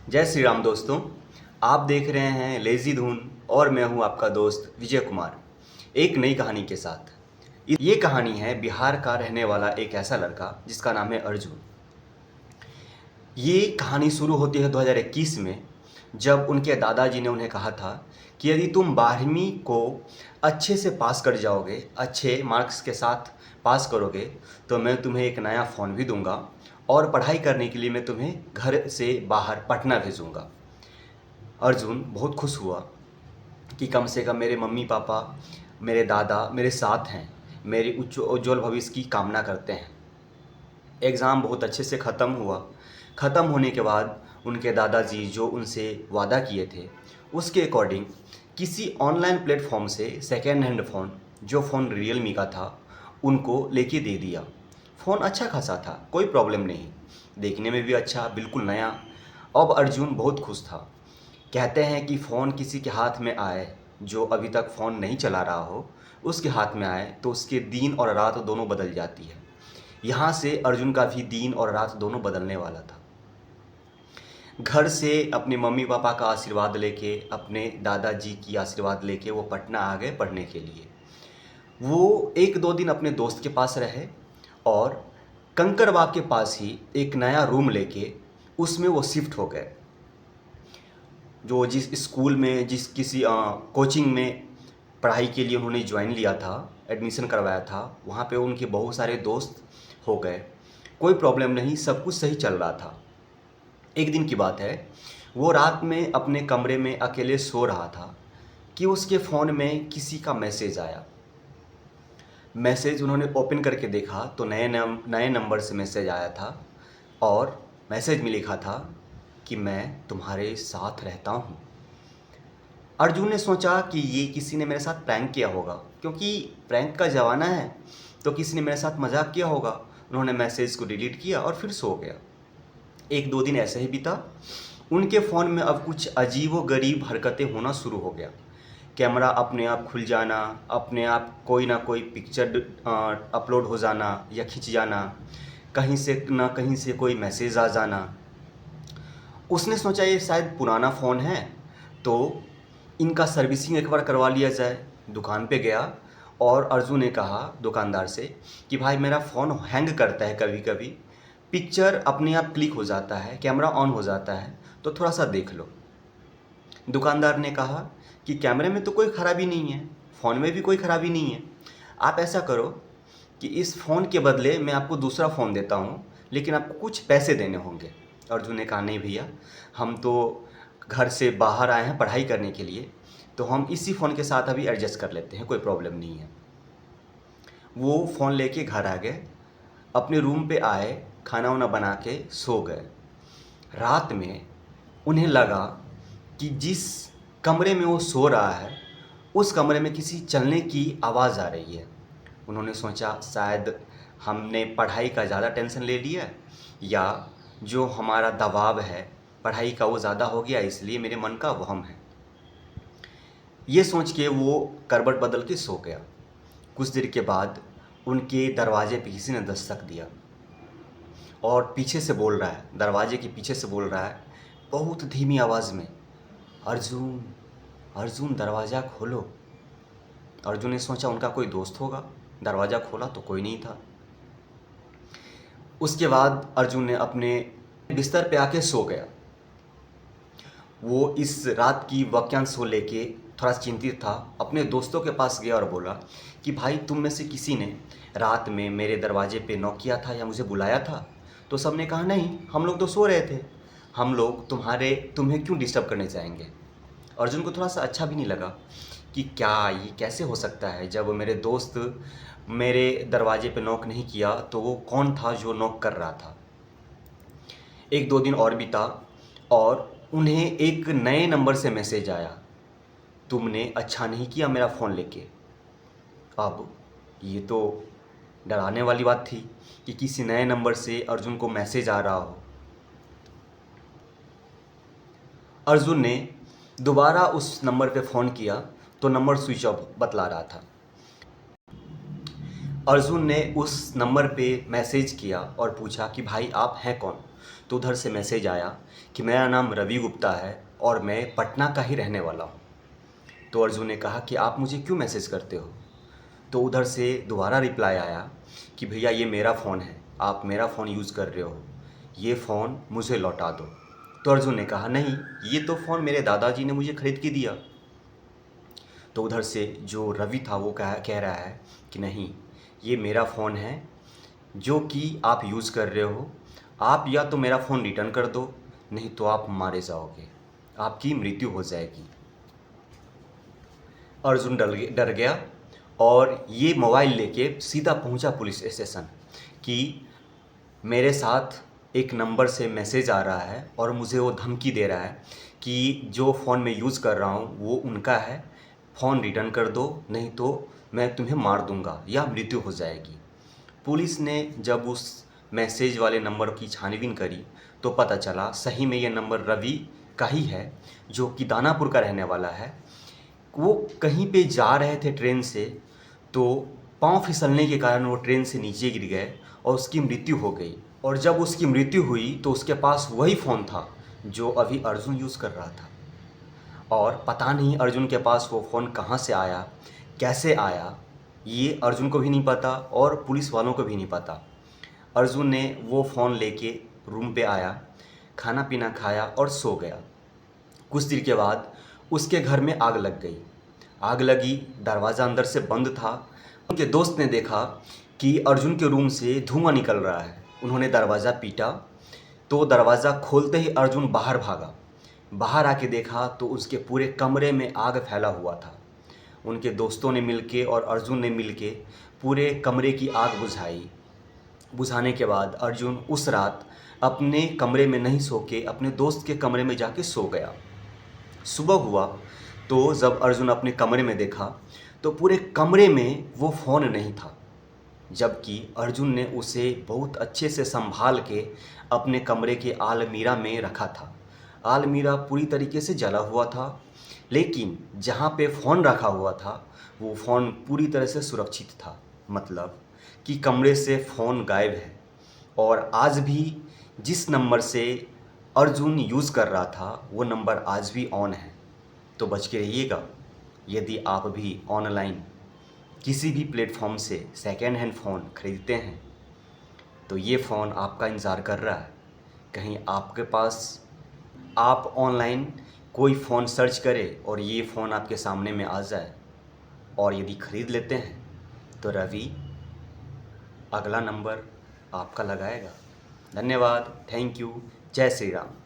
जय श्री राम दोस्तों। आप देख रहे हैं लेज़ी धून और मैं हूं आपका दोस्त विजय कुमार, एक नई कहानी के साथ। ये कहानी है बिहार का रहने वाला एक ऐसा लड़का जिसका नाम है अर्जुन। ये कहानी शुरू होती है 2021 में, जब उनके दादाजी ने उन्हें कहा था कि यदि तुम 12वीं को अच्छे से पास कर जाओगे, अच्छे मार्क्स के साथ पास करोगे, तो मैं तुम्हें एक नया फ़ोन भी दूंगा और पढ़ाई करने के लिए मैं तुम्हें घर से बाहर पटना भेजूंगा। अर्जुन बहुत खुश हुआ कि कम से कम मेरे मम्मी पापा, मेरे दादा मेरे साथ हैं, मेरी उज्ज्वल भविष्य की कामना करते हैं। एग्ज़ाम बहुत अच्छे से ख़त्म हुआ। ख़त्म होने के बाद उनके दादाजी जो उनसे वादा किए थे, उसके अकॉर्डिंग किसी ऑनलाइन प्लेटफॉर्म से सेकेंड हैंड फ़ोन, जो फ़ोन रियलमी का था, उनको लेके दे दिया। फ़ोन अच्छा खासा था, कोई प्रॉब्लम नहीं, देखने में भी अच्छा, बिल्कुल नया। अब अर्जुन बहुत खुश था। कहते हैं कि फ़ोन किसी के हाथ में आए जो अभी तक फ़ोन नहीं चला रहा हो, उसके हाथ में आए तो उसके दिन और रात दोनों बदल जाती है। यहाँ से अर्जुन का भी दिन और रात दोनों बदलने वाला था। घर से अपने मम्मी पापा का आशीर्वाद लेके, अपने दादाजी की आशीर्वाद लेके वो पटना आ गए पढ़ने के लिए। वो एक दो दिन अपने दोस्त के पास रहे और कंकड़बाग के पास ही एक नया रूम लेके उसमें वो शिफ्ट हो गए। जो जिस स्कूल में, जिस किसी कोचिंग में पढ़ाई के लिए उन्होंने ज्वाइन लिया था, एडमिशन करवाया था, वहाँ पे उनके बहुत सारे दोस्त हो गए। कोई प्रॉब्लम नहीं, सब कुछ सही चल रहा था। एक दिन की बात है, वो रात में अपने कमरे में अकेले सो रहा था कि उसके फ़ोन में किसी का मैसेज आया। मैसेज उन्होंने ओपन करके देखा तो नए नंबर से मैसेज आया था और मैसेज में लिखा था कि मैं तुम्हारे साथ रहता हूँ। अर्जुन ने सोचा कि ये किसी ने मेरे साथ प्रैंक किया होगा, क्योंकि प्रैंक का ज़माना है, तो किसी ने मेरे साथ मजाक किया होगा। उन्होंने मैसेज को डिलीट किया और फिर सो गया। एक दो दिन ऐसे ही बीता। उनके फ़ोन में अब कुछ अजीबो-गरीब हरकतें होना शुरू हो गया। कैमरा अपने आप खुल जाना, अपने आप कोई ना कोई पिक्चर अपलोड हो जाना या खिंच जाना, कहीं से ना कहीं से कोई मैसेज आ जाना। उसने सोचा ये शायद पुराना फ़ोन है, तो इनका सर्विसिंग एक बार करवा लिया जाए। दुकान पे गया और अर्जुन ने कहा दुकानदार से कि भाई मेरा फ़ोन हैंग करता है कभी कभी, पिक्चर अपने आप क्लिक हो जाता है, कैमरा ऑन हो जाता है, तो थोड़ा सा देख लो। दुकानदार ने कहा कि कैमरे में तो कोई ख़राबी नहीं है, फ़ोन में भी कोई ख़राबी नहीं है, आप ऐसा करो कि इस फ़ोन के बदले मैं आपको दूसरा फ़ोन देता हूँ, लेकिन आपको कुछ पैसे देने होंगे। अर्जुन ने कहा नहीं भैया, हम तो घर से बाहर आए हैं पढ़ाई करने के लिए, तो हम इसी फ़ोन के साथ अभी एडजस्ट कर लेते हैं, कोई प्रॉब्लम नहीं है। वो फ़ोन लेके घर आ गए, अपने रूम पे आए, खाना वाना बना के सो गए। रात में उन्हें लगा कि जिस कमरे में वो सो रहा है, उस कमरे में किसी चलने की आवाज़ आ रही है। उन्होंने सोचा शायद हमने पढ़ाई का ज़्यादा टेंशन ले लिया, या जो हमारा दबाव है पढ़ाई का वो ज़्यादा हो गया, इसलिए मेरे मन का वहम है। ये सोच के वो करवट बदल के सो गया। कुछ देर के बाद उनके दरवाजे पे किसी ने दस्तक दिया और पीछे से बोल रहा है, दरवाजे के पीछे से बोल रहा है बहुत धीमी आवाज़ में, अर्जुन, अर्जुन दरवाज़ा खोलो। अर्जुन ने सोचा उनका कोई दोस्त होगा। दरवाज़ा खोला तो कोई नहीं था। उसके बाद अर्जुन ने अपने बिस्तर पे आके सो गया। वो इस रात की वाक्यांश को लेके थोड़ा चिंतित था। अपने दोस्तों के पास गया और बोला कि भाई तुम में से किसी ने रात में मेरे दरवाजे पे नॉक किया था या मुझे बुलाया था? तो सबने कहा नहीं, हम लोग तो सो रहे थे, हम लोग तुम्हें क्यों डिस्टर्ब करने जाएंगे। अर्जुन को थोड़ा सा अच्छा भी नहीं लगा कि क्या ये कैसे हो सकता है, जब मेरे दोस्त मेरे दरवाजे पे नॉक नहीं किया तो वो कौन था जो नॉक कर रहा था। एक दो दिन और बीता और उन्हें एक नए नंबर से मैसेज आया, तुमने अच्छा नहीं किया मेरा फ़ोन लेके। अब ये तो डराने वाली बात थी कि किसी नए नंबर से अर्जुन को मैसेज आ रहा हो। अर्जुन ने दोबारा उस नंबर पे फ़ोन किया तो नंबर स्विच ऑफ बतला रहा था। अर्जुन ने उस नंबर पे मैसेज किया और पूछा कि भाई आप हैं कौन। तो उधर से मैसेज आया कि मेरा नाम रवि गुप्ता है और मैं पटना का ही रहने वाला हूँ। तो अर्जुन ने कहा कि आप मुझे क्यों मैसेज करते हो। तो उधर से दोबारा रिप्लाई आया कि भैया ये मेरा फ़ोन है, आप मेरा फ़ोन यूज़ कर रहे हो, ये फ़ोन मुझे लौटा दो। तो अर्जुन ने कहा नहीं, ये तो फ़ोन मेरे दादाजी ने मुझे ख़रीद के दिया। तो उधर से जो रवि था वो कह रहा है कि नहीं, ये मेरा फ़ोन है जो कि आप यूज़ कर रहे हो, आप या तो मेरा फ़ोन रिटर्न कर दो, नहीं तो आप मारे जाओगे, आपकी मृत्यु हो जाएगी। अर्जुन डर गया और ये मोबाइल लेके सीधा पहुंचा पुलिस स्टेशन कि मेरे साथ एक नंबर से मैसेज आ रहा है और मुझे वो धमकी दे रहा है कि जो फ़ोन मैं यूज़ कर रहा हूँ वो उनका है, फ़ोन रिटर्न कर दो, नहीं तो मैं तुम्हें मार दूंगा या मृत्यु हो जाएगी। पुलिस ने जब उस मैसेज वाले नंबर की छानबीन करी तो पता चला सही में ये नंबर रवि का ही है, जो कि दानापुर का रहने वाला है। वो कहीं पे जा रहे थे ट्रेन से, तो पाँव फिसलने के कारण वो ट्रेन से नीचे गिर गए और उसकी मृत्यु हो गई। और जब उसकी मृत्यु हुई तो उसके पास वही फ़ोन था जो अभी अर्जुन यूज़ कर रहा था। और पता नहीं अर्जुन के पास वो फ़ोन कहाँ से आया, कैसे आया, ये अर्जुन को भी नहीं पता और पुलिस वालों को भी नहीं पता। अर्जुन ने वो फ़ोन लेके रूम पे आया, खाना पीना खाया और सो गया। कुछ देर के बाद उसके घर में आग लग गई। आग लगी, दरवाज़ा अंदर से बंद था। उनके दोस्त ने देखा कि अर्जुन के रूम से धुआं निकल रहा है। उन्होंने दरवाज़ा पीटा तो दरवाज़ा खोलते ही अर्जुन बाहर भागा। बाहर आके देखा तो उसके पूरे कमरे में आग फैला हुआ था। उनके दोस्तों ने मिलके और अर्जुन ने मिलके पूरे कमरे की आग बुझाई। बुझाने के बाद अर्जुन उस रात अपने कमरे में नहीं सो के अपने दोस्त के कमरे में जाके सो गया। सुबह हुआ तो जब अर्जुन अपने कमरे में देखा तो पूरे कमरे में वो फ़ोन नहीं था, जबकि अर्जुन ने उसे बहुत अच्छे से संभाल के अपने कमरे के आलमीरा में रखा था। आलमीरा पूरी तरीके से जला हुआ था, लेकिन जहाँ पे फ़ोन रखा हुआ था वो फ़ोन पूरी तरह से सुरक्षित था। मतलब कि कमरे से फ़ोन गायब है और आज भी जिस नंबर से अर्जुन यूज़ कर रहा था वो नंबर आज भी ऑन है। तो बच के रहिएगा। यदि आप भी ऑनलाइन किसी भी प्लेटफॉर्म से सेकेंड हैंड फ़ोन ख़रीदते हैं तो ये फ़ोन आपका इंतज़ार कर रहा है। कहीं आपके पास आप ऑनलाइन कोई फ़ोन सर्च करें और ये फ़ोन आपके सामने में आ जाए, और यदि ख़रीद लेते हैं तो रवि अगला नंबर आपका लगाएगा। धन्यवाद, थैंक यू, जय श्री राम।